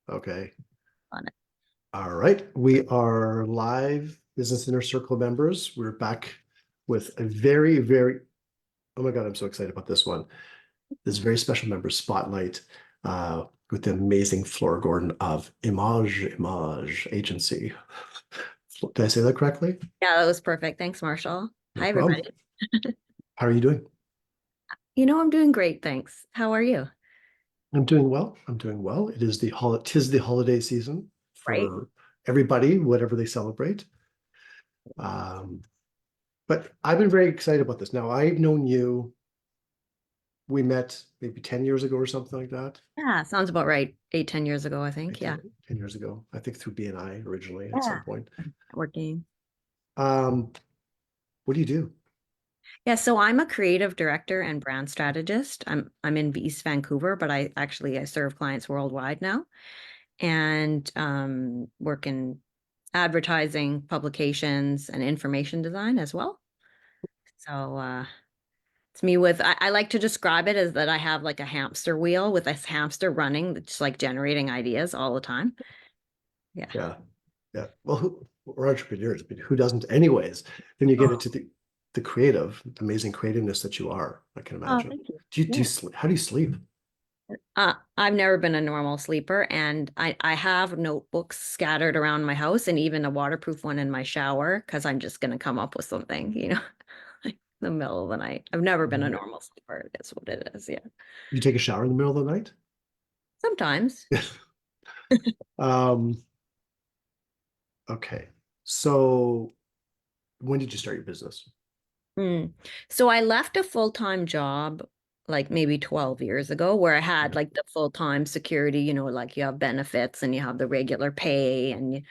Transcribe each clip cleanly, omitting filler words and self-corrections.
Okay. On it. All right. We are live, Business Inner Circle members. We're back with a very, oh my God, I'm so excited about this one. This very special member spotlight with the amazing Flora Gordon of Image Agency. Did I say that correctly? Yeah, that was perfect. Thanks, Marshall. No Hi, problem. everybody. How are you doing? I'm doing great, thanks. How are you? I'm doing well. I'm doing well. Tis the holiday season Right? for everybody, whatever they celebrate. Um, but I've been very excited about this. Now, I've known you, we met maybe 10 years ago or something like that. Yeah, sounds about right. 8, 10 years ago, I Like think. Yeah. 10 years ago, I think through BNI originally at some Yeah. point. Working. Um, what do you do? Yeah, so I'm a creative director and brand strategist. I'm in East Vancouver, but I serve clients worldwide now and work in advertising, publications, and information design as well. So it's me with I like to describe it as that I have like a hamster wheel with this hamster running that's like generating ideas all the time. Yeah. Yeah, yeah. Well, we're entrepreneurs, but who doesn't anyways? Then you get Oh, into the creative, amazing creativeness that you are, I can oh, imagine. thank you. Do you Yeah. sleep? How do you sleep? I've never been a normal sleeper, and I have notebooks scattered around my house and even a waterproof one in my shower because I'm just gonna come up with something, like in the middle of the night. I've never been a Mhm. normal sleeper. That's what it is. Yeah. You take a shower in the middle of the night? Sometimes. Um, okay. So when did you start your business? Mm. So I left a full-time job like maybe 12 years ago where I had Okay. like the full-time security, like you have benefits and you have the regular pay and you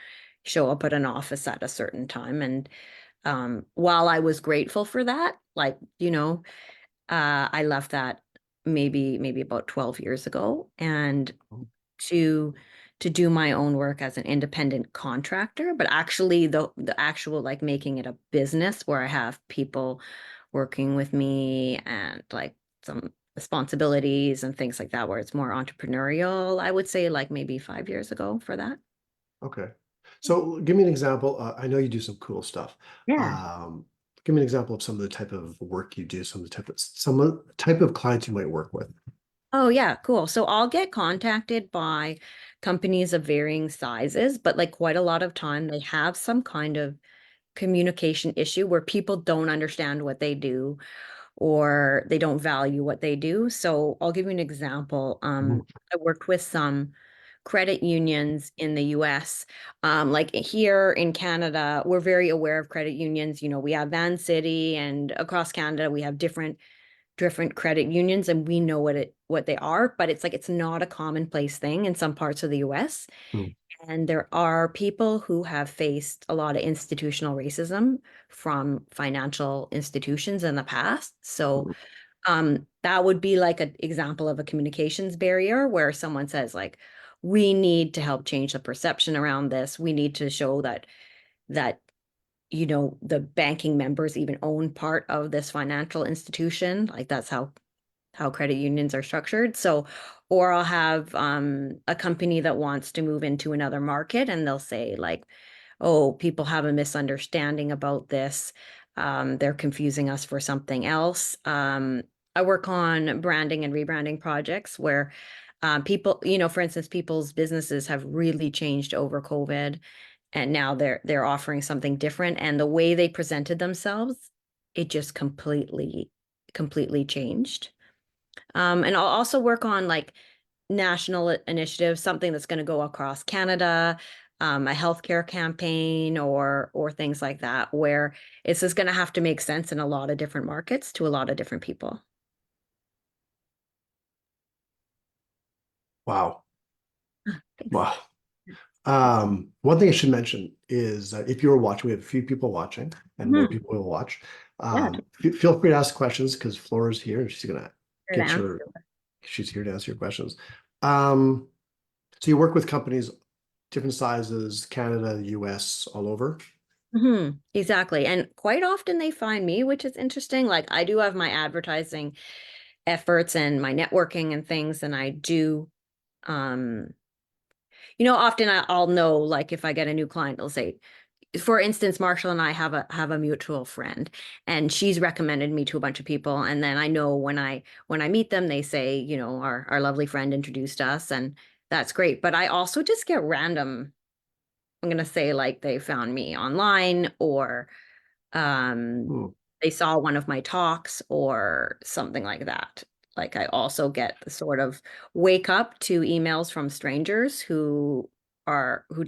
show up at an office at a certain time. And while I was grateful for that, I left that maybe about 12 years ago and to to do my own work as an independent contractor, but actually the actual like making it a business where I have people working with me and like some responsibilities and things like that, where it's more entrepreneurial, I would say like maybe 5 years ago for that. Okay. So give me an example. I know you do some cool stuff. Yeah. Um, Give me an example of some of the type of work you do, some of the type of clients you might work with. Oh, yeah, cool. So I'll get contacted by companies of varying sizes, but like quite a lot of time they have some kind of communication issue where people don't understand what they do or they don't value what they do. So I'll give you an example. Mhm. I worked with some credit unions in the US. Like here in Canada, we're very aware of credit unions. We have Van City and across Canada, we have different credit unions and we know what they are, but it's like it's not a commonplace thing in some parts of the US. Mm. And there are people who have faced a lot of institutional racism from financial institutions in the past. So that would be like an example of a communications barrier where someone says like, we need to help change the perception around this. We need to show that the banking members even own part of this financial institution. Like that's how credit unions are structured. So, or I'll have a company that wants to move into another market and they'll say like, oh, people have a misunderstanding about this. They're confusing us for something else. I work on branding and rebranding projects where people, for instance, people's businesses have really changed over COVID and now they're offering something different. And the way they presented themselves, it just completely changed. And I'll also work on like national initiatives, something that's going to go across Canada, a healthcare campaign or things like that, where it's just going to have to make sense in a lot of different markets to a lot of different people. Wow. Thanks. Wow. One thing I should mention is if you were watching, we have a few people watching and more Mhm. people will watch. Yeah, Feel free to ask questions because Flora's here and she's gonna fair to get answer. your, she's here to answer your questions. Um, so you work with companies, different sizes, Canada, US, all over. Exactly. And quite often they find me, which is interesting. Like I do have my advertising efforts and my networking and things, and I do um Often I'll know, like if I get a new client, they'll say, for instance, Marshall and I have a mutual friend, and she's recommended me to a bunch of people. And then I know when I meet them, they say, our lovely friend introduced us, and that's great. But I also just get random, I'm gonna say like they found me online, or um Hmm. they saw one of my talks or something like that. Like I also get the sort of wake up to emails from strangers who'd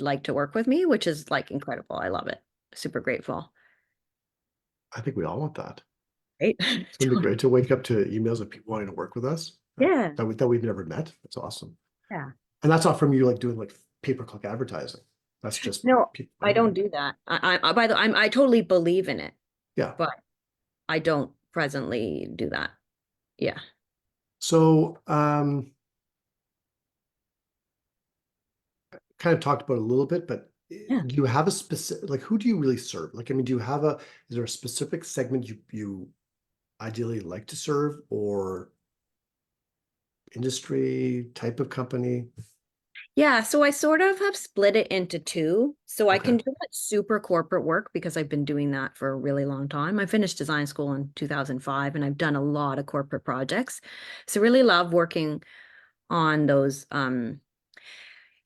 like to work with me, which is like incredible. I love it. Super grateful. I think we all want that. Right? It's gonna be great to wake up to emails of people wanting to work with us Yeah. that we've never met. That's awesome. Yeah. And that's not from you like doing like pay-per-click advertising. That's just No, people I finding don't you. do that. By the I totally believe in it, Yeah. but I don't presently do that. Yeah. So kind of talked about it a little bit, but Yeah. do you have a specific, like, who do you really serve? Like, I mean, is there a specific segment you ideally like to serve, or industry type of company? Yeah, so I sort of have split it into two. So I can Okay. do that super corporate work because I've been doing that for a really long time. I finished design school in 2005, and I've done a lot of corporate projects. So really love working on those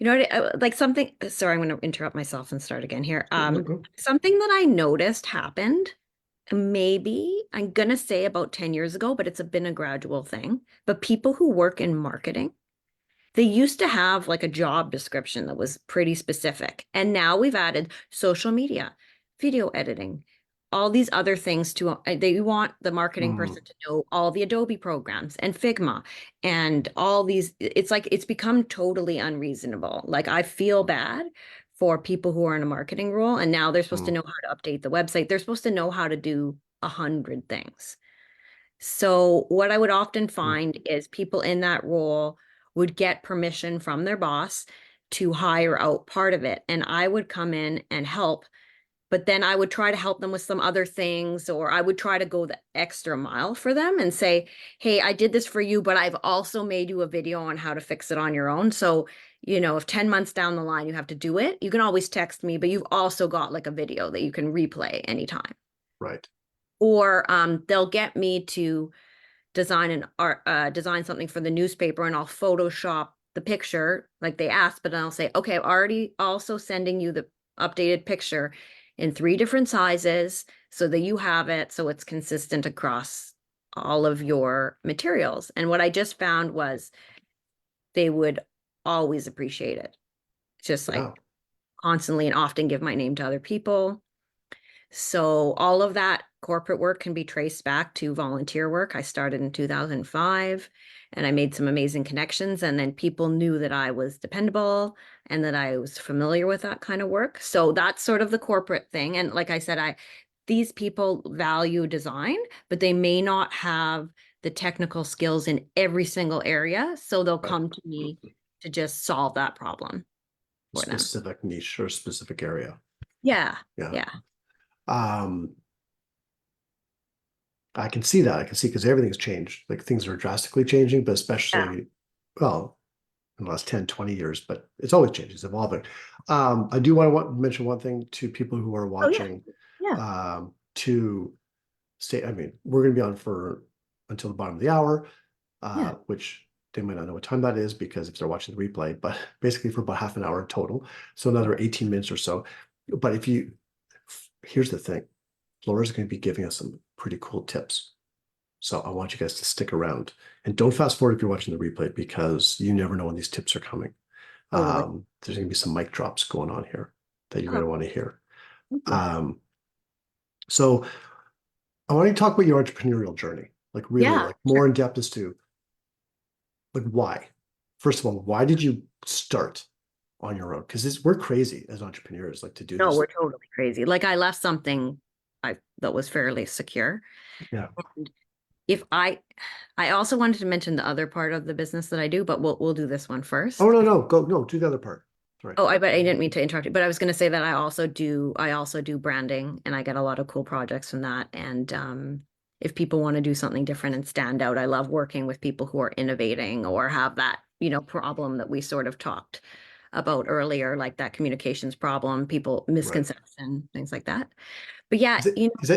like something, sorry, I'm going to interrupt myself and start again here. No, go. Something that I noticed happened maybe I'm going to say about 10 years ago, but it's been a gradual thing. But people who work in marketing, they used to have like a job description that was pretty specific. And now we've added social media, video editing, all these other things they want the marketing Hmm. person to know all the Adobe programs and Figma and all these. It's like it's become totally unreasonable. Like I feel bad for people who are in a marketing role, and now they're supposed to Hmm. know how to update the website. They're supposed to know how to do 100 things. So what I would often Hmm. find is people in that role would get permission from their boss to hire out part of it. And I would come in and help, but then I would try to help them with some other things, or I would try to go the extra mile for them and say, hey, I did this for you, but I've also made you a video on how to fix it on your own. So, if 10 months down the line you have to do it, you can always text me, but you've also got like a video that you can replay anytime. Right. Or they'll get me to design something for the newspaper, and I'll Photoshop the picture like they asked, but then I'll say, okay, I'm already also sending you the updated picture in 3 different sizes so that you have it so it's consistent across all of your materials. And what I just found was they would always appreciate it, just like Yeah. constantly, and often give my name to other people. So all of that corporate work can be traced back to volunteer work. I started in 2005, and I made some amazing connections, and then people knew that I was dependable and that I was familiar with that kind of work. So that's sort of the corporate thing. And like I said, these people value design, but they may not have the technical skills in every single area. So they'll Right. come to me to just solve that problem for them. Specific niche or specific area. Yeah. Yeah. Yeah. Um, I can see that. I can see because everything's changed. Like things are drastically changing, but Yeah. especially, well, in the last 10, 20 years, but it's always changing, it's evolving. I do want to mention one thing to people who are Oh, yeah. watching, Yeah. to stay, I mean, we're going to be on for until the bottom of the hour, Yeah. which they might not know what time that is because if they're watching the replay, but basically for about half an hour total. So another 18 minutes or so. But here's the thing, Laura's going to be giving us some pretty cool tips. So I want you guys to stick around and don't fast forward if you're watching the replay because you never know when these tips are coming. Totally. There's going to be some mic drops going on here that you're Oh, going to want to hear. thank you. Um, so I want to talk about your entrepreneurial journey, like really Yeah, like sure. more in depth as to like why. First of all, why did you start on your own? Because we're crazy as entrepreneurs, like to do No, this. we're totally crazy. Like I left something that was fairly secure. Yeah. And if I also wanted to mention the other part of the business that I do, but we'll do this one Oh first. no, no, go no, do the other part. Sorry. Oh, but I didn't mean to interrupt you, but I was going to say that I also do branding, and I get a lot of cool projects from that. And if people want to do something different and stand out, I love working with people who are innovating or have that, problem that we sort of talked about earlier, like that communications problem, people Right. misconception, things like that. But yeah,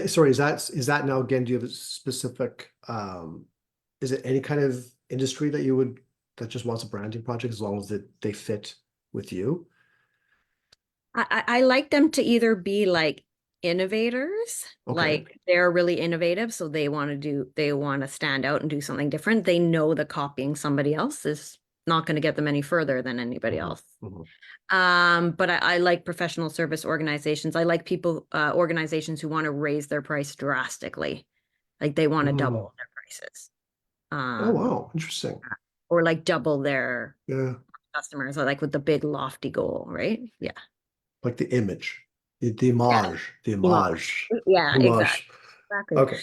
Sorry, is that now again, do you have a specific, is it any kind of industry that that just wants a branding project as long as they fit with you? I like them to either be like innovators, Okay. like they're really innovative, so they want to stand out and do something different. They know that copying somebody else is not going to get them any further than anybody Mhm, else. mhm. But I like professional service organizations. I like organizations who want to raise their price drastically. Like they want to Mm. double their prices. Oh, Um, wow. Interesting. or like double their Yeah. customers, like with the big lofty goal, right? Yeah. Like the image, the Yeah. Image. image, Yeah, exactly. image. Exactly. Okay.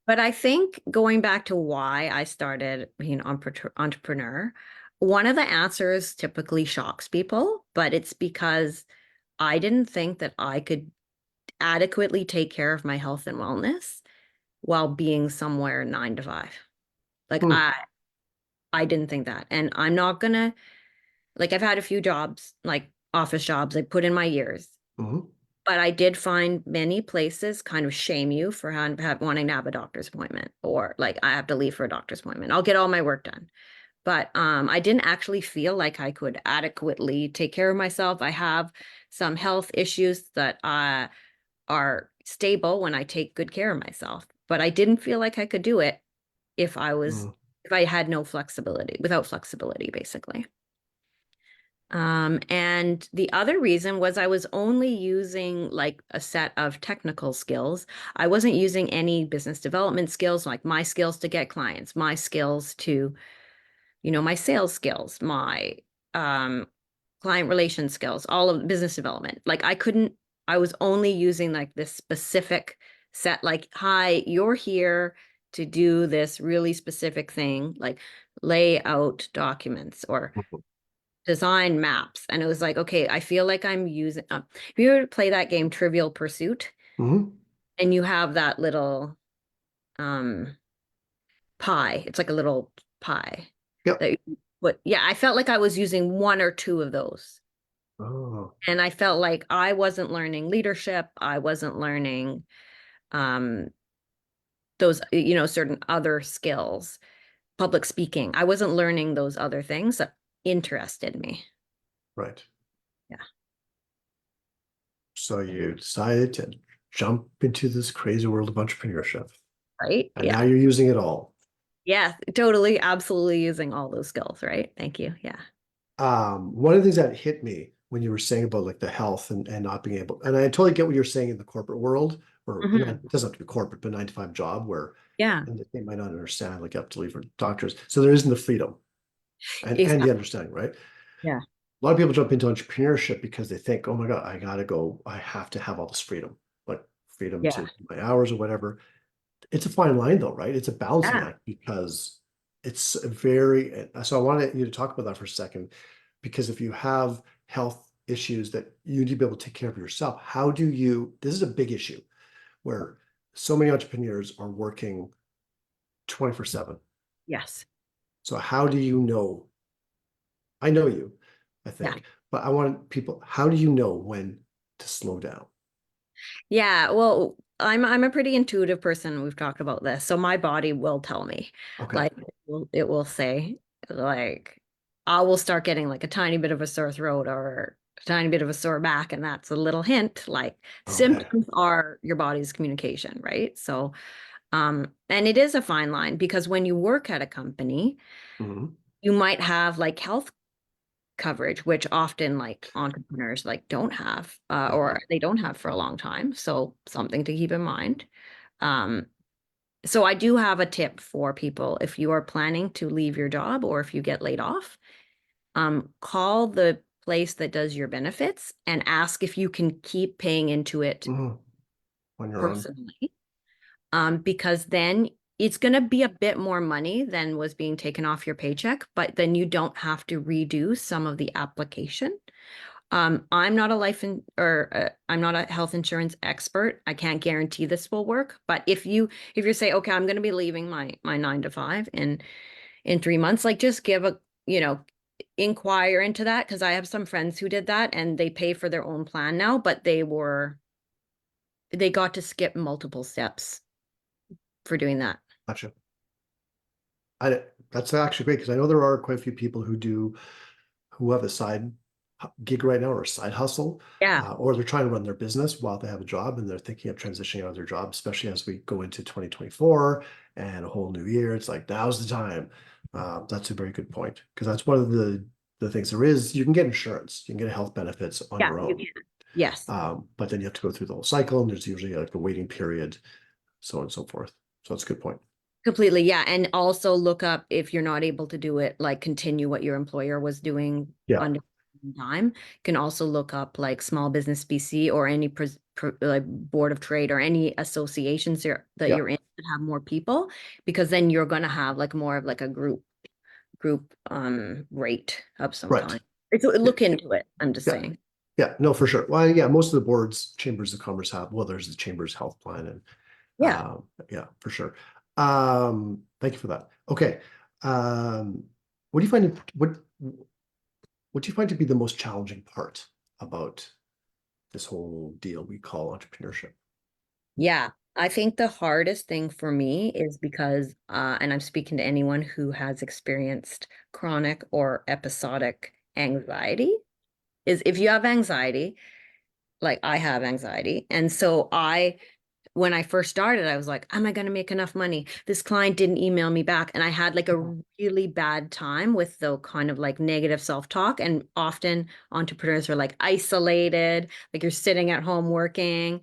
But I think going back to why I started being an entrepreneur, one of the answers typically shocks people, but it's because I didn't think that I could adequately take care of my health and wellness while being somewhere 9 to 5. Like Hmm. I didn't think that. And I'm not gonna like I've had a few jobs, like office jobs, I put in my years. Mhm. But I did find many places kind of shame you for wanting to have a doctor's appointment, or like I have to leave for a doctor's appointment. I'll get all my work done. But I didn't actually feel like I could adequately take care of myself. I have some health issues that are stable when I take good care of myself, but I didn't feel like I could do it if Mm. if I had no flexibility, without flexibility, basically. And the other reason was I was only using like a set of technical skills. I wasn't using any business development skills, like my skills to get clients, my skills to, my sales skills, my um, client relation skills, all of business development. Like I was only using like this specific set, like, hi, you're here to do this really specific thing, like lay out documents or design maps. And it was like, okay, I feel like I'm using, if you ever play that game Trivial Pursuit Mhm. and you have that little um pie, it's like a little pie Yep. that but yeah, I felt like I was using one or two of those. Oh. And I felt like I wasn't learning leadership. I wasn't learning um those, certain other skills, public speaking. I wasn't learning those other things that interested me. Right. Yeah. So you decided to jump into this crazy world of entrepreneurship, Right. and Yeah. now you're using it all. Yeah, totally, absolutely using all those skills, right? Thank you. Yeah. One of the things that hit me when you were saying about like the health and not being able, and I totally get what you're saying in the corporate world, or Mhm. it doesn't have to be corporate, but 9 to 5 job where Yeah, and they might not understand, like you have to leave for doctors. So there isn't the freedom and the exactly. understanding, right? Yeah. A lot of people jump into entrepreneurship because they think, oh my God, I gotta go, I have to have all this freedom, like freedom Yeah. to my hours or whatever. It's a fine line though, right? It's a balancing Yeah. act because it's a very, so I wanted you to talk about that for a second, because if you have health issues that you need to be able to take care of yourself, how do you, this is a big issue where so many entrepreneurs are working 24/7. Yes. So how do you know, I know you, I Yeah. think, but I want people, how do you know when to slow down? Yeah. Well, I'm a pretty intuitive person. We've talked about this. So my body will tell me. Okay. Like it will say, like, I will start getting like a tiny bit of a sore throat or a tiny bit of a sore back. And that's a little hint. Like Okay. symptoms are your body's communication, right? So and it is a fine line because when you work at a company, Mhm. you might have like health coverage, which often like entrepreneurs like don't have, Uh-huh. or they don't have for a long time. So something to keep in mind. Um, so I do have a tip for people if you are planning to leave your job or if you get laid off, call the place that does your benefits and ask if you can keep paying into it Mhm. On your own. personally, because then it's going to be a bit more money than was being taken off your paycheck, but then you don't have to redo some of the application. I'm not a I'm not a health insurance expert. I can't guarantee this will work, but if you say, okay, I'm going to be leaving my 9 to 5 in 3 months, like just give a, you know, inquire into that, because I have some friends who did that and they pay for their own plan now, but they got to skip multiple steps for doing that. Gotcha. That's actually great because I know there are quite a few people who have a side gig right now or a side hustle, Yeah. or they're trying to run their business while they have a job and they're thinking of transitioning out of their job, especially as we go into 2024 and a whole new year. It's like now's the time. That's a very good point because that's one of the things there is. You can get insurance, you can get health benefits on Yeah, your you own, can. Yes. but then you have to go through the whole cycle, and there's usually like a waiting period, so on and so forth. So that's a good point. Completely, yeah. And also look up, if you're not able to do it, like continue what your employer was doing Yeah, under time. You can also look up like Small Business BC or any like Board of Trade or any associations that yeah, you're in that have more people, because then you're going to have like more of like a group rate of some right. kind. Look into it. I'm just Yeah, saying. yeah, no, for sure. Well, yeah, most of the boards, chambers of commerce have, well, there's the chamber's health plan and Yeah. yeah, for sure. Thank you for that. Okay. What do you find what do you find to be the most challenging part about this whole deal we call entrepreneurship? Yeah, I think the hardest thing for me is because, and I'm speaking to anyone who has experienced chronic or episodic anxiety, is if you have anxiety, like I have anxiety. And so when I first started, I was like, am I going to make enough money? This client didn't email me back. And I had like a really bad time with the kind of like negative self-talk. And often entrepreneurs are like isolated, like you're sitting at home working,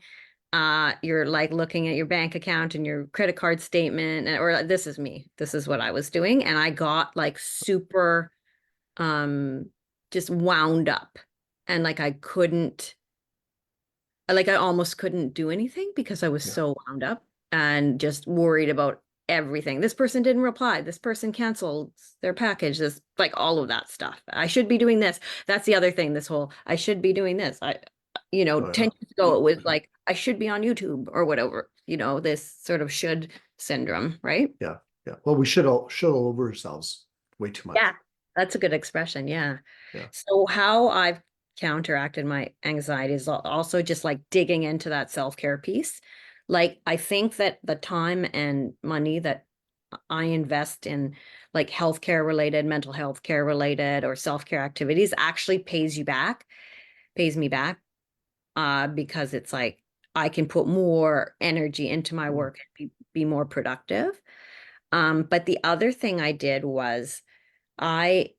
you're like looking at your bank account and your credit card statement, or this is me, this is what I was doing, and I got like super um just wound up, and like I almost couldn't do anything because I was Yeah, so wound up and just worried about everything. This person didn't reply, this person canceled their package, this, like all of that stuff. I should be doing this. That's the other thing, this whole I should be doing this. oh 10 yeah, years ago it was like I should be on YouTube or whatever, this sort of should syndrome, right? yeah, yeah. Well, we should all over ourselves way too Yeah, much. that's a good expression. Yeah. Yeah. So how I've counteracted my anxiety is also just like digging into that self-care piece. Like I think that the time and money that I invest in like healthcare related, mental health care related, or self-care activities actually pays me back, because it's like I can put more energy into my Mm, work and be more productive. But the other thing I did was I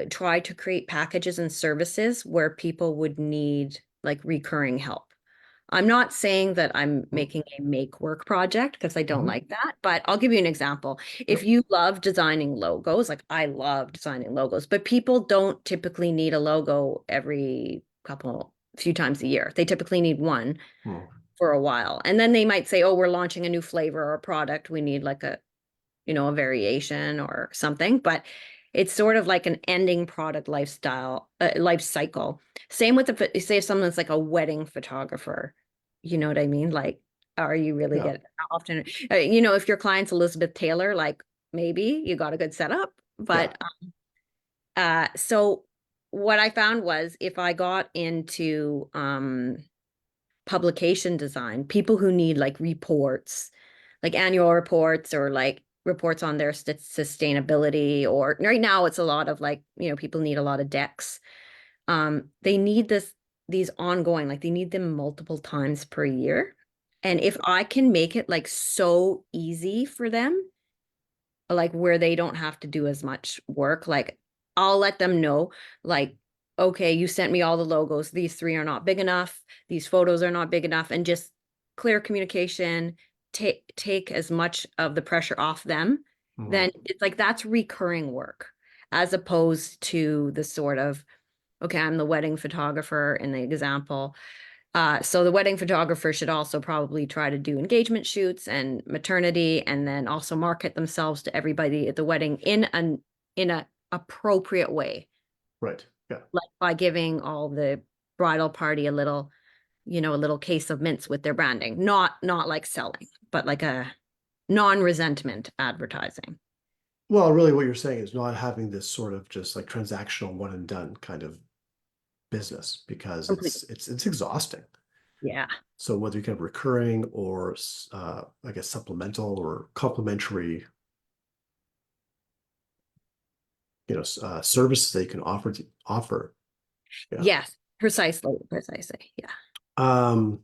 tried to create packages and services where people would need like recurring help. I'm not saying that I'm mm, making a make work project because I don't mhm. like that, but I'll give you an example. If Yep. you love designing logos, like I love designing logos, but people don't typically need a logo every few times a year. They typically need one Mm, for a while. And then they might say, "Oh, we're launching a new flavor or a product. We need like a variation or something," but it's sort of like an ending product life cycle. Same with say if someone's like a wedding photographer, you know what I mean? Like, are you really yeah. get often, if your client's Elizabeth Taylor, like maybe you got a good setup, Yeah. but so what I found was if I got into publication design, people who need like reports, like annual reports or like reports on their sustainability, or right now it's a lot of like, people need a lot of decks. They need these ongoing, like they need them multiple times per year. And if I can make it like so easy for them, like where they don't have to do as much work, like I'll let them know, like, okay, you sent me all the logos, these three are not big enough, these photos are not big enough, and just clear communication, take as much of the pressure off them. Mhm. Then it's like that's recurring work, as opposed to the sort of, okay, I'm the wedding photographer in the example, so the wedding photographer should also probably try to do engagement shoots and maternity, and then also market themselves to everybody at the wedding in a appropriate way, Right. Yeah. like by giving all the bridal party a little case of mints with their branding, not like selling, but like a non-resentment advertising. Well, really what you're saying is not having this sort of just like transactional one and done kind of business because Completely. it's exhausting. Yeah. So whether you can have recurring or I guess supplemental or complementary, services that you can offer. Yeah. Yes, precisely, precisely. Yeah. Um,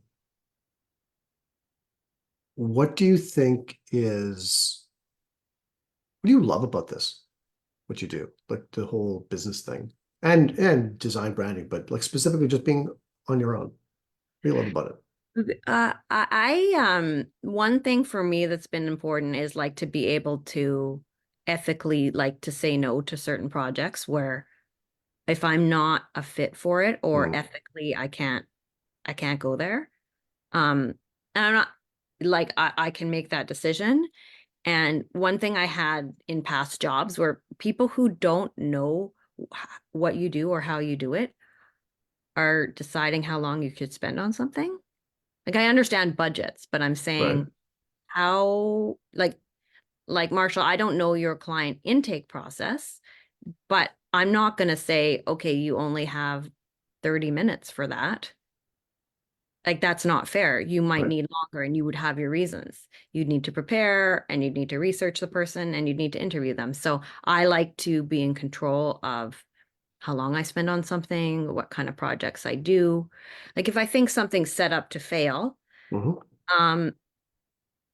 what do you think what do you love about this? What you do, like the whole business thing and design branding, but like specifically just being on your own. What do you love about it? One thing for me that's been important is like to be able to ethically like to say no to certain projects where if I'm not a fit for it or Hmm. ethically I can't go there. And I'm not like I can make that decision. And one thing I had in past jobs where people who don't know what you do or how you do it are deciding how long you could spend on something. Like I understand budgets, but I'm Right. saying how like Marshall, I don't know your client intake process, but I'm not going to say, okay, you only have 30 minutes for that. Like that's not fair. You might Right. need longer and you would have your reasons. You'd need to prepare and you'd need to research the person and you'd need to interview them. So I like to be in control of how long I spend on something, what kind of projects I do. Like if I think something's set up to fail, Hmm. um,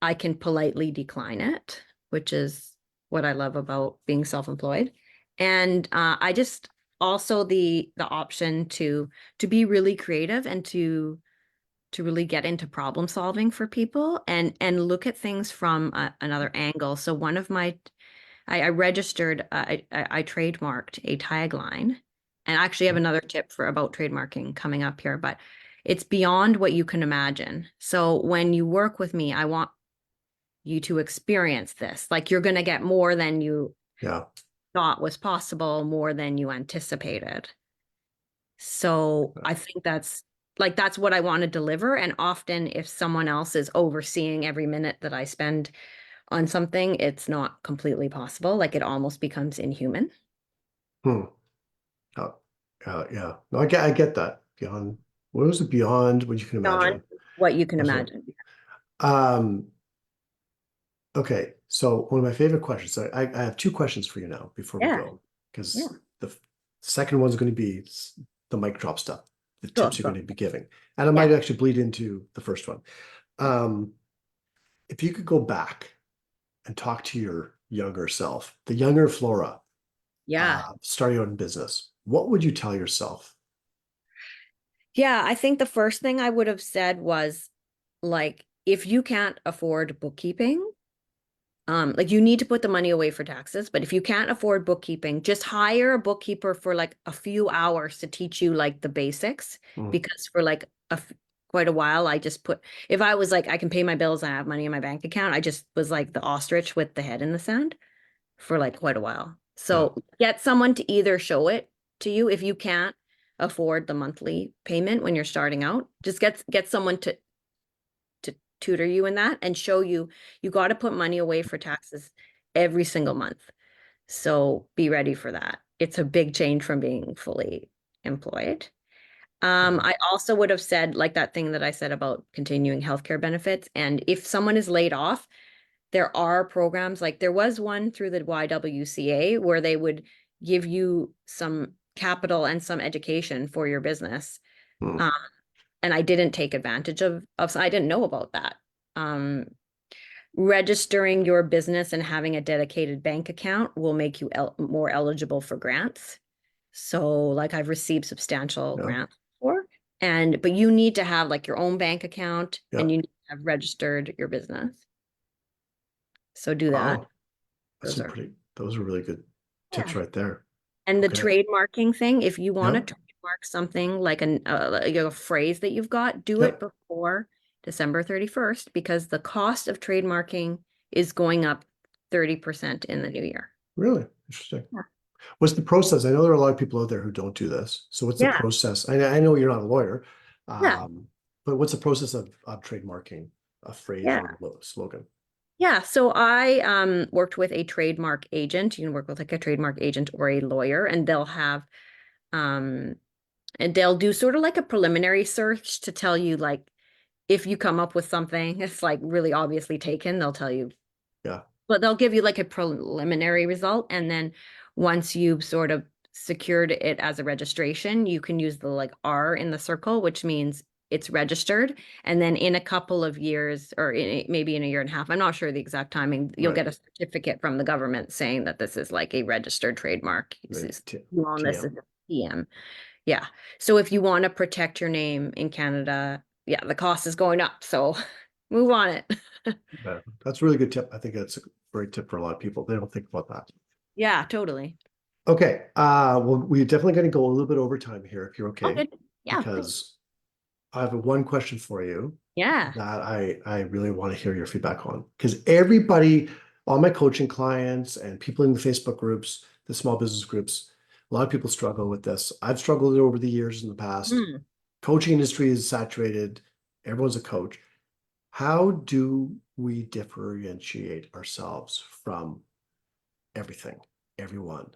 I can politely decline it, which is what I love about being self-employed. And I just also the option to be really creative and to really get into problem solving for people and look at things from another angle. So one of my I registered I trademarked a tagline, and I actually have another tip for about trademarking coming up here, but it's beyond what you can imagine. So when you work with me, I want you to experience this. Like you're going to get more than you Yeah. thought was possible, more than you anticipated. So I think that's what I want to deliver. And often if someone else is overseeing every minute that I spend on something, it's not completely possible. Like it almost becomes inhuman. Hmm. Oh, yeah. No, I get that. Beyond, what was it beyond what you can Beyond imagine? what you can That's what. imagine. Um, okay. So one of my favorite questions. I have two questions for you now before we Yeah. go, Yeah. because the second one's going to be the mic drop stuff, the Cool. tips you're Cool. going to be giving, and it Yeah. might actually bleed into the first one. Yeah. Um, if you could go back and talk to your younger self, the younger Flora, Yeah. starting out in business, what would you tell yourself? Yeah. I think the first thing I would have said was like, if you can't afford bookkeeping, like you need to put the money away for taxes, but if you can't afford bookkeeping, just hire a bookkeeper for like a few hours to teach you like the basics. Hmm. Because for like quite a while, I just put, if I was like, I can pay my bills, I have money in my bank account, I just was like the ostrich with the head in the sand for like quite a while. Yeah. So get someone to either show it to you if you can't afford the monthly payment when you're starting out. Just get someone to tutor you in that and show you you got to put money away for taxes every single month. So be ready for that. It's a big change from being fully employed. Yeah. I also would have said like that thing that I said about continuing healthcare benefits. And if someone is laid off, there are programs like there was one through the YWCA where they would give you some capital and some education for your business. Hmm. Um, and I didn't take advantage of I didn't know about that. Um, Registering your business and having a dedicated bank account will make you more eligible for grants. So like I've received substantial Yeah. grants for, and but you need to have like your own bank account Yeah. and you need to have registered your business. So do that. Wow. Those are Those are really good tips yeah. right there. And the Okay. trademarking thing, if you want to Yeah. trademark something like a phrase that you've got, do Yeah. it before December 31st because the cost of trademarking is going up 30% in the new year. Really interesting. Yeah. What's the process? I know there are a lot of people out there who don't do this. So what's the Yeah. process? I know you're not a lawyer, Yeah. but what's the process of trademarking a phrase Yeah. or slogan? Yeah, so I worked with a trademark agent. You can work with like a trademark agent or a lawyer, and um they'll do sort of like a preliminary search to tell you like if you come up with something it's like really obviously taken, they'll tell you, Yeah, but they'll give you like a preliminary result, and then once you've sort of secured it as a registration, you can use the like R in the circle, which means it's registered. And then in a couple of years, or maybe in a year and a half, I'm not sure the exact timing, you'll right, get a certificate from the government saying that this is like a registered trademark. right. You own this as TM. a TM. Yeah. So if you want to protect your name in Canada, yeah, the cost is going up. So move on it. Yeah, that's a really good tip. I think that's a great tip for a lot of people. They don't think about that. Yeah, totally. Okay, well, we're definitely going to go a little bit over time here if you're Oh, okay, good. Yeah. because I have one question for you Yeah. that I really want to hear your feedback on. Because everybody, all my coaching clients and people in the Facebook groups, the small business groups, a lot of people struggle with this. I've struggled over the years in the past. Hmm. Coaching industry is saturated. Everyone's a coach. How do we differentiate ourselves from everything, everyone?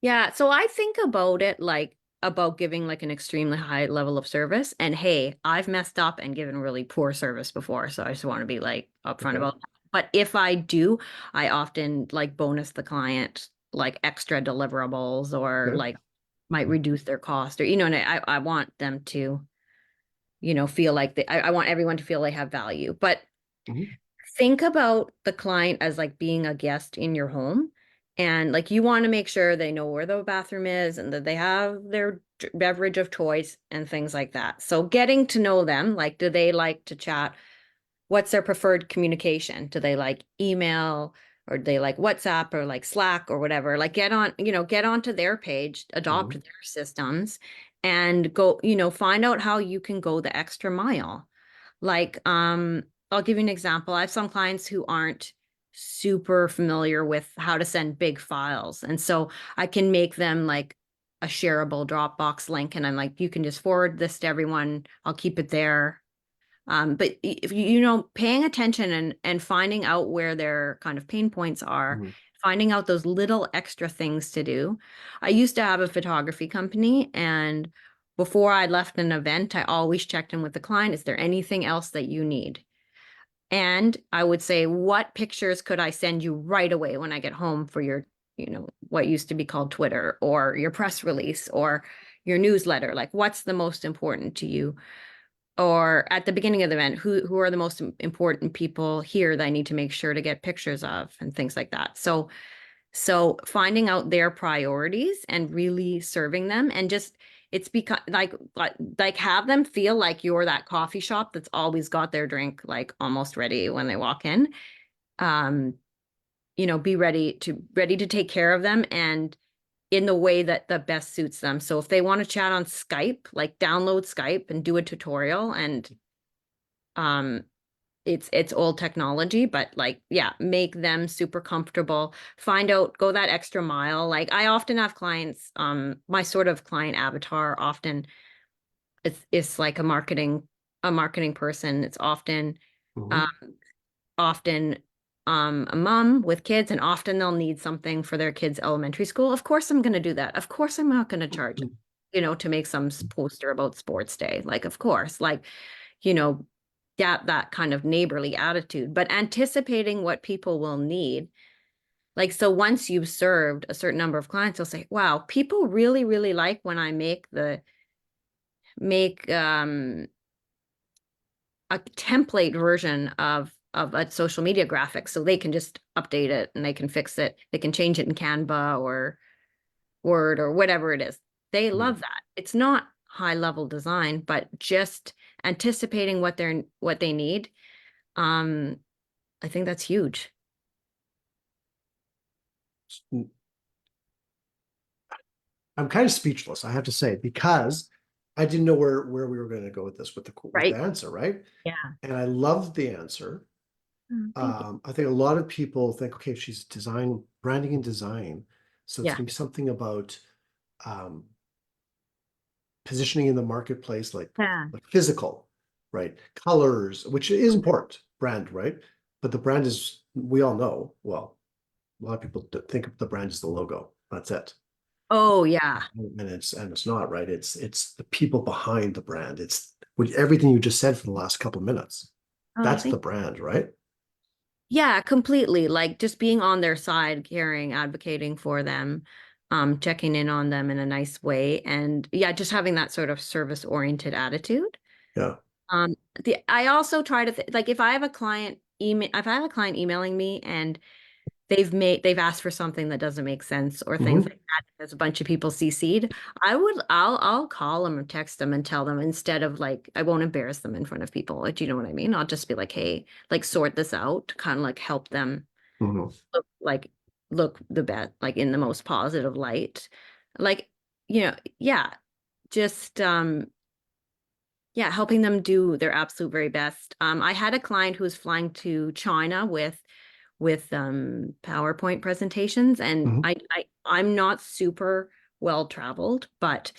Yeah, so I think about it like about giving like an extremely high level of service. And hey, I've messed up and given really poor service before, so I just want to be like upfront Okay. about that. But if I do, I often like bonus the client like extra deliverables, or Okay. like might reduce their cost, or and I want them to, feel like I want everyone to feel they have value. But Mhm. think about the client as like being a guest in your home, and like you want to make sure they know where the bathroom is and that they have their beverage of choice and things like that. So getting to know them, like do they like to chat? What's their preferred communication? Do they like email, or do they like WhatsApp or like Slack or whatever? Like get onto their page, adopt Mhm. their systems, and go, find out how you can go the extra mile. Like, I'll give you an example. I have some clients who aren't super familiar with how to send big files. And so I can make them like a shareable Dropbox link. And I'm like, you can just forward this to everyone. I'll keep it there. But if paying attention and finding out where their kind of pain points are, Mhm. finding out those little extra things to do. I used to have a photography company, and before I left an event, I always checked in with the client. Is there anything else that you need? And I would say, what pictures could I send you right away when I get home for your, what used to be called Twitter, or your press release, or your newsletter? Like, what's the most important to you? Or at the beginning of the event, who are the most important people here that I need to make sure to get pictures of, and things like that. So finding out their priorities and really serving them, and just it's because like have them feel like you're that coffee shop that's always got their drink like almost ready when they walk in. Um, be ready to take care of them, and in the way that best suits them. So if they want to chat on Skype, like download Skype and do a tutorial, and um it's old technology, but like, yeah, make them super comfortable. Find out, go that extra mile. Like I often have clients, my sort of client avatar often it's like a marketing person. It's Mhm. um often a mom with kids, and often they'll need something for their kids' elementary school. Of course I'm going to do that. Of course I'm not going to charge, to make some poster about sports day. Like, of course, like, you know, that kind of neighborly attitude, but anticipating what people will need. Like, so once you've served a certain number of clients, you'll say, wow, people really, really like when I make a template version of a social media graphic, so they can just update it and they can fix it. They can change it in Canva or Word or whatever it is. They Mhm. love that. It's not high level design, but just anticipating what they need. Um, I think that's huge. I'm kind of speechless, I have to say, because I didn't know where we were going to go with this with the Right? answer, right? Yeah. And I love the answer. Thank you. I think a lot of people think, okay, she's design, branding and design, so it's Yeah. going to be something about um, positioning in the marketplace, Yeah. like physical, right? Colors, which is important, brand, right? but the brand is, we all know, well, a lot of people think of the brand as the logo. That's it. Oh yeah. And it's not, right. It's the people behind the brand. It's with everything you just said for the last couple of minutes. Oh, That's thank the brand, right? Yeah, completely. Like just being on their side, caring, advocating for them, checking in on them in a nice way. And yeah, just having that sort of service-oriented attitude. Yeah. Um, I also try to like if I have a client email, if I have a client emailing me and they've asked for something that doesn't make sense or things Hmm. like that. There's a bunch of people CC'd. I'll call them or text them and tell them instead of like I won't embarrass them in front of people. Like, do you know what I mean? I'll just be like, hey, like sort this out, kind of like help them Hmm. look like look the best, like in the most positive light. Like, yeah, just yeah, helping them do their absolute very best. I had a client who was flying to China with PowerPoint presentations, and Hmm. I'm not super well traveled, but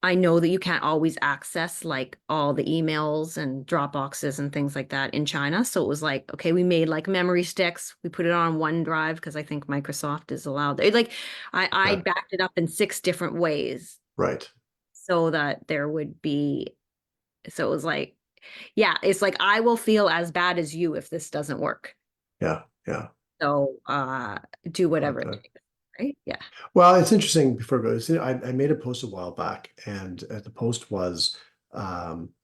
I know that you can't always access like all the emails and Dropboxes and things like that in China. So it was like, okay, we made like memory sticks. We put it on OneDrive because I think Microsoft is allowed. Like I Yeah. backed it up in 6 different ways Right. so that there would be, so it was like, yeah, it's like I will feel as bad as you if this doesn't work. Yeah. Yeah. So do whatever it Okay. takes, right? Yeah. Well, it's interesting before I go, I made a post a while back, and the post was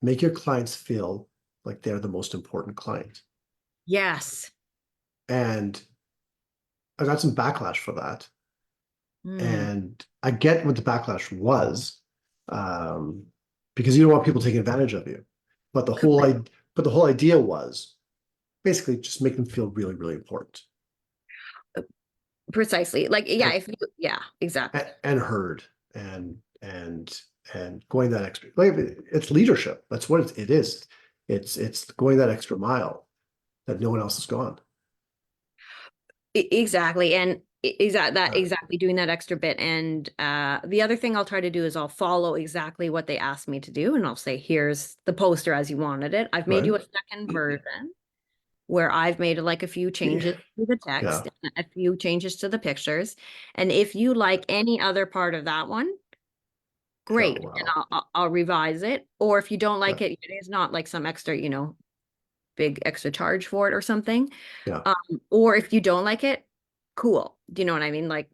make your clients feel like they're the most important client. Yes. And I got some backlash for that. Mm, And I get what the backlash was, um, because you don't want people taking advantage of you. But the whole correct. idea, but the whole idea was basically just make them feel really, really important Precisely. Like, yeah, and if you, yeah, exactly. and heard and going that extra, like, it's leadership. That's what it is. It's going that extra mile that no one else has gone. Exactly. And Uh, exactly doing that extra bit. And the other thing I'll try to do is I'll follow exactly what they asked me to do. And I'll say, here's the poster as you wanted it. I've made you right? a second version where I've made like a few Yeah. changes to the Yeah. text, and a few changes to the pictures. And if you like any other part of that one, Yeah. great. And Wow. I'll revise it. Or if you don't Yeah. like it, it's not like some extra, big extra charge for it or something. Yeah. Or if you don't like it, cool. Do you know what I mean? Like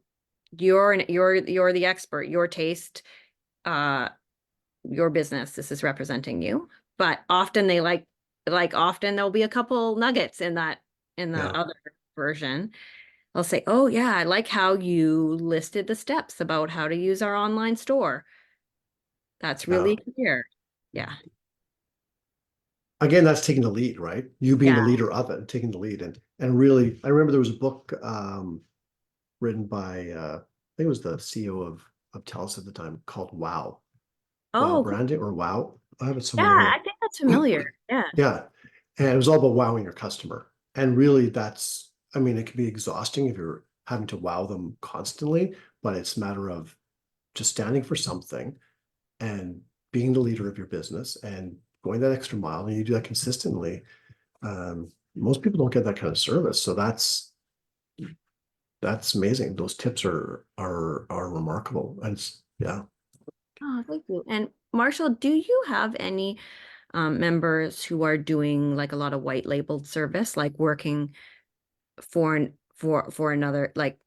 you're the expert, your taste, uh, your business. This is representing you. But often they like often there'll be a couple nuggets in the Yeah. other version. I'll say, oh yeah, I like how you listed the steps about how to use our online store. That's Yeah. really clear. Yeah. Again, that's taking the lead, right? You being the Yeah. leader of it, taking the lead, and really, I remember there was a book written by I think it was the CEO of TELUS at the time called Wow Oh, Branding or Wow. I have it yeah, somewhere I here. think that's familiar. Yeah. Yeah, and it was all about wowing your customer, and really, that's, I mean, it can be exhausting if you're having to wow them constantly, but it's a matter of just standing for something and being the leader of your business and going that extra mile, and you do that consistently. Most people don't get that kind of service, so that's amazing. Those tips are remarkable, and yeah, Oh, thank you. And Marshall, do you have any members who are doing like a lot of white labeled service, like working for another, like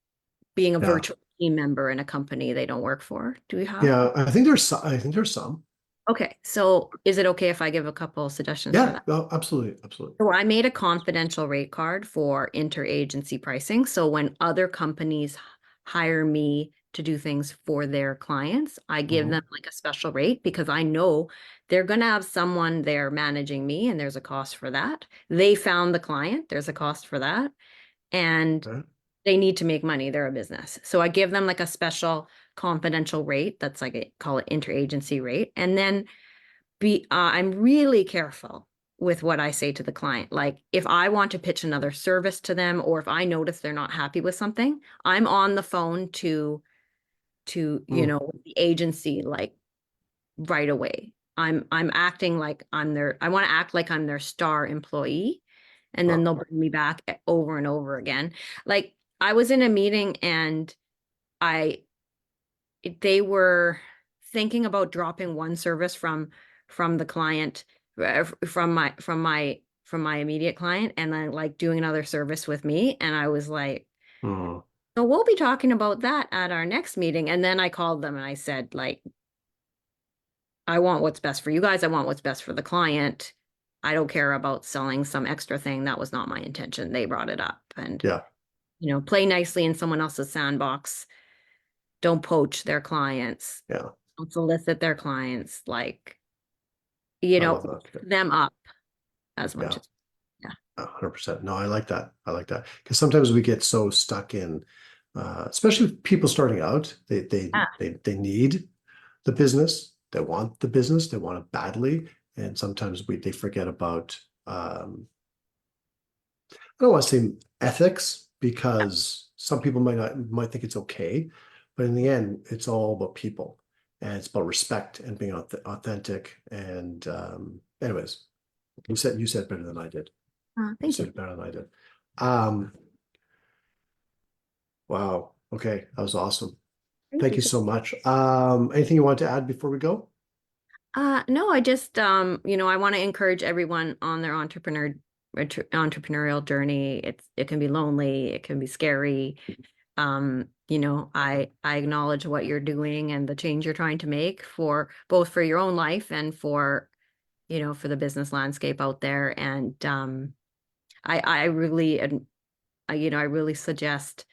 being a yeah, virtual team member in a company they don't work for? Do you have? yeah. I think there's some. Okay, so is it okay if I give a couple suggestions for Yeah, that? no, absolutely, absolutely. So I made a confidential rate card for interagency pricing. So when other companies hire me to do things for their clients, I give Mhm. them like a special rate because I know they're going to have someone there managing me and there's a cost for that. They found the client, there's a cost for that. And Okay. they need to make money. They're a business. So I give them like a special confidential rate. That's like call it interagency rate. And then I'm really careful with what I say to the client. Like if I want to pitch another service to them or if I notice they're not happy with something, I'm on the phone to Mm, the agency like right away. I'm acting like I want to act like I'm their star employee and then Wow. they'll bring me back over and over again. Like I was in a meeting and I they were thinking about dropping one service from the client, from my immediate client, and then like doing another service with me, and I was like, Hmm. so we'll be talking about that at our next meeting. And then I called them and I said, like, I want what's best for you guys. I want what's best for the client. I don't care about selling some extra thing. That was not my intention. They brought it up, and, Yeah. play nicely in someone else's sandbox. Don't poach their clients. Yeah. Don't solicit their clients. Like, I love that. lift them up as much Yeah. as, yeah. 100%. No, I like that. I like that because sometimes we get so stuck in, especially with people starting out. Yeah. They need the business. They want the business. They want it badly, and sometimes they forget about. I don't want to say ethics because some people might think it's okay, but in the end, it's all about people and it's about respect and being authentic. And anyways, you said it better than I did. You Thank said you. it better than I did. Um, wow. Okay, that was awesome. Thank Thank you. you so much. Anything you want to add before we go? No, I just, I want to encourage everyone on their entrepreneurial journey. It can be lonely, it can be scary. I acknowledge what you're doing and the change you're trying to make for both for your own life and for the business landscape out there. And I really, I really suggest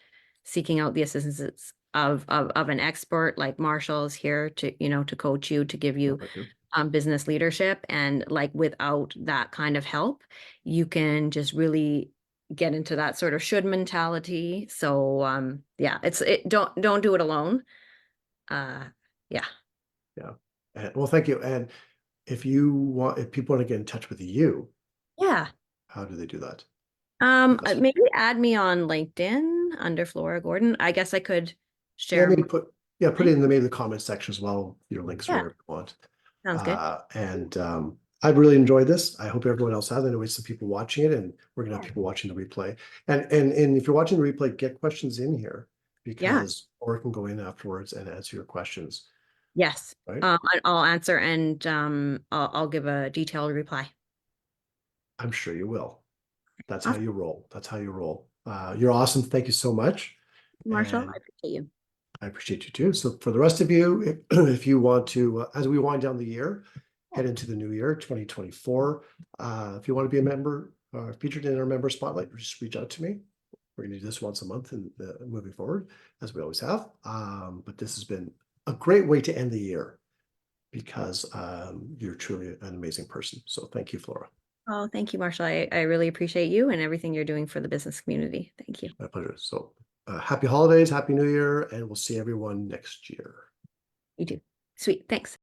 seeking out the assistance of an expert like Marshall is here to coach you, to give you Thank you. business leadership. And like without that kind of help, you can just really get into that sort of should mentality. So yeah, don't do it alone. Yeah. Yeah. Well, thank you. And if people want to get in touch with you, Yeah. how do they do that? Best way. Maybe add me on LinkedIn under Flora Gordon. I guess I could Yeah, share maybe my put it link. in maybe the comment section as well. Your links Yeah, wherever you want. sounds good. And I've really enjoyed this. I hope everyone else has. I know it's some people watching it, and we're gonna have Yeah. people watching the replay. And if you're watching the replay, get questions in here Yeah. because or can go in afterwards and answer your questions. Yes. Right? I'll answer, and I'll give a detailed reply. I'm sure you will. That's how Awesome, you roll. That's how you roll. You're awesome. Thank you so much. Marshall. And I appreciate you. I appreciate you too. So for the rest of you, if you want to, as we wind down the year, head into the new year, 2024, if you want to be a member, featured in our member spotlight, just reach out to me. We're going to do this once a month and moving forward, as we always have. But this has been a great way to end the year because you're truly an amazing person. So thank you, Flora. Oh, thank you, Marshall. I really appreciate you and everything you're doing for the business community. Thank you. My pleasure. So happy holidays, happy new year, and we'll see everyone next year. You too. Sweet. Thanks.